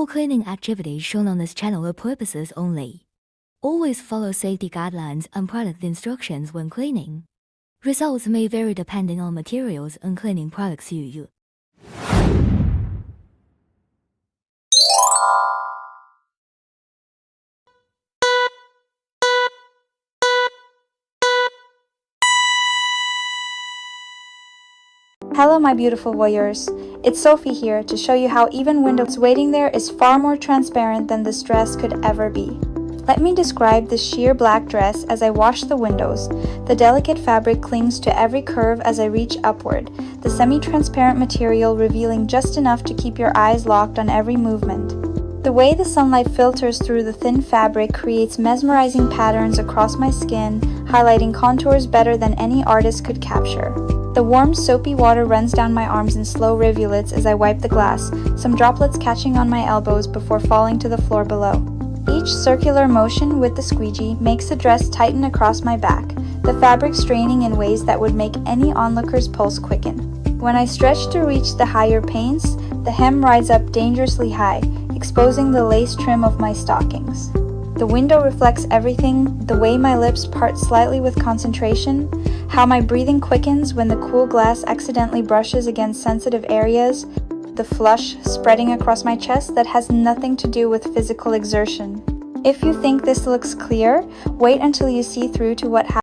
All cleaning activities shown on this channel are purposes only. Always follow safety guidelines and product instructions when cleaning. Results may vary depending on materials and cleaning products you use. Hello my beautiful voyeurs, it's Sophie here to show you how even windows waiting there is far more transparent than this dress could ever be. Let me describe this sheer black dress as I wash the windows. The delicate fabric clings to every curve as I reach upward, the semi-transparent material revealing just enough to keep your eyes locked on every movement. The way the sunlight filters through the thin fabric creates mesmerizing patterns across my skin, highlighting contours better than any artist could capture. The warm, soapy water runs down my arms in slow rivulets as I wipe the glass, some droplets catching on my elbows before falling to the floor below. Each circular motion with the squeegee makes the dress tighten across my back, the fabric straining in ways that would make any onlooker's pulse quicken. When I stretch to reach the higher panes, the hem rides up dangerously high, exposing the lace trim of my stockings. The window reflects everything, the way my lips part slightly with concentration, how my breathing quickens when the cool glass accidentally brushes against sensitive areas, the flush spreading across my chest that has nothing to do with physical exertion. If you think this looks clear, wait until you see through to what happens.